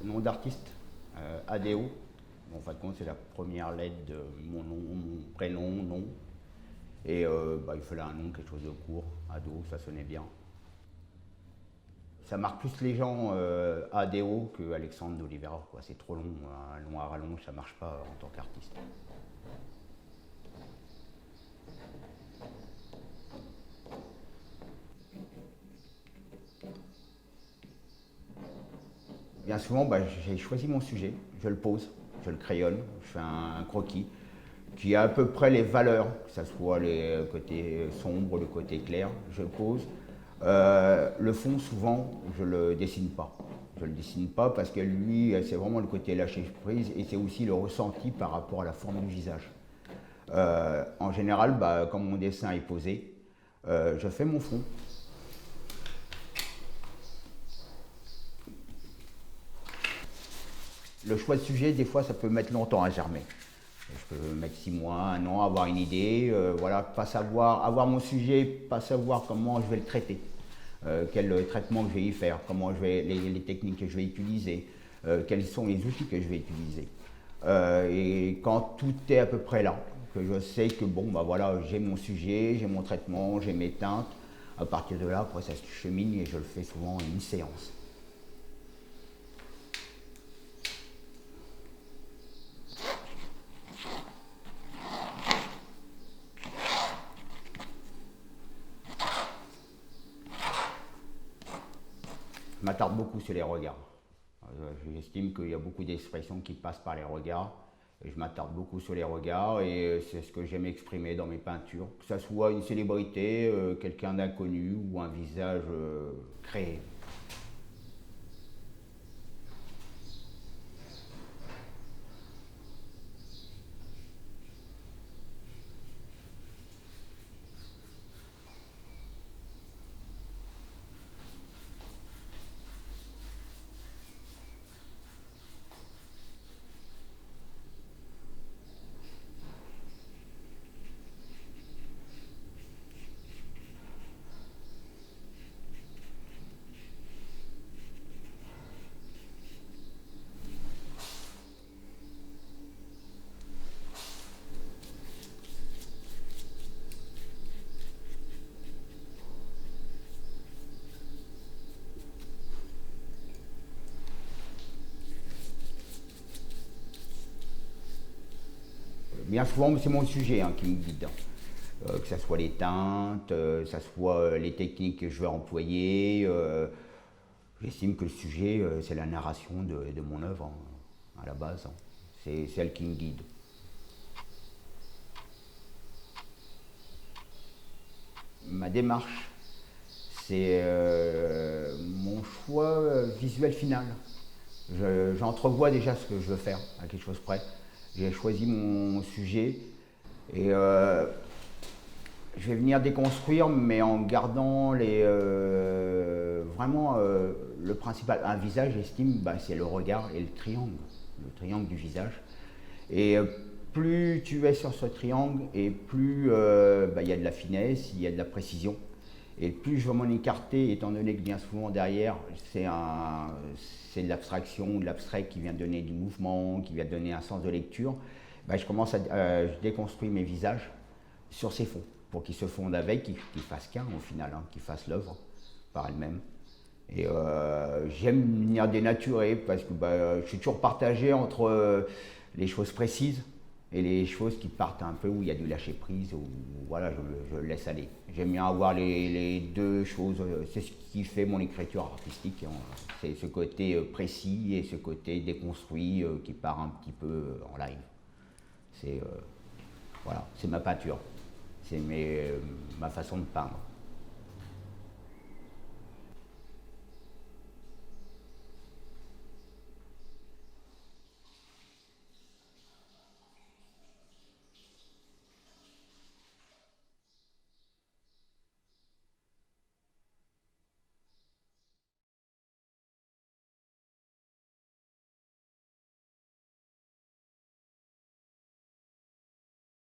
Nom d'artiste, ADO. En fin de compte, c'est la première lettre de mon nom, mon prénom, nom. Et il fallait un nom, quelque chose de court. Ado, ça sonnait bien. Ça marque plus les gens ADO que Alexandre d'Oliveira. C'est trop long, un long à rallonge, ça marche pas en tant qu'artiste. Bien souvent, j'ai choisi mon sujet, je le pose, je le crayonne, je fais un croquis qui a à peu près les valeurs, que ce soit le côté sombre, le côté clair, je pose. Le fond, souvent, je ne le dessine pas. Je ne le dessine pas parce que lui, c'est vraiment le côté lâcher prise et c'est aussi le ressenti par rapport à la forme du visage. En général, quand mon dessin est posé, je fais mon fond. Le choix de sujet, des fois, ça peut mettre longtemps à germer. Je peux mettre 6 mois, 1 an, avoir une idée, pas savoir, avoir mon sujet, pas savoir comment je vais le traiter, quel traitement je vais y faire, comment je vais, les techniques que je vais utiliser, quels sont les outils que je vais utiliser. Et quand tout est à peu près là, que je sais que j'ai mon sujet, j'ai mon traitement, j'ai mes teintes, à partir de là, après ça se chemine et je le fais souvent en une séance. Je m'attarde beaucoup sur les regards. J'estime qu'il y a beaucoup d'expressions qui passent par les regards. Et je m'attarde beaucoup sur les regards et c'est ce que j'aime exprimer dans mes peintures. Que ce soit une célébrité, quelqu'un d'inconnu ou un visage créé. Bien souvent, c'est mon sujet qui me guide. Que ce soit les teintes, que ce soit les techniques que je vais employer. J'estime que le sujet, c'est la narration de mon œuvre, à la base. C'est celle qui me guide. Ma démarche, c'est mon choix visuel final. J'entrevois déjà ce que je veux faire, à quelque chose près. J'ai choisi mon sujet et je vais venir déconstruire, mais en gardant vraiment le principal. Un visage, j'estime, c'est le regard et le triangle du visage. Et plus tu es sur ce triangle, et plus il y a de la finesse, il y a de la précision. Et plus je vais m'en écarter, étant donné que bien souvent derrière, c'est de l'abstraction, de l'abstrait qui vient donner du mouvement, qui vient donner un sens de lecture, je déconstruis mes visages sur ces fonds, pour qu'ils se fondent avec, qu'ils fassent qu'un au final, qu'ils fassent l'œuvre par elle-même. Et j'aime venir dénaturer, parce que je suis toujours partagé entre les choses précises et les choses qui partent un peu où il y a du lâcher prise, où voilà, je le laisse aller. J'aime bien avoir les deux choses, c'est ce qui fait mon écriture artistique, c'est ce côté précis et ce côté déconstruit qui part un petit peu en live. C'est ma peinture, c'est ma façon de peindre.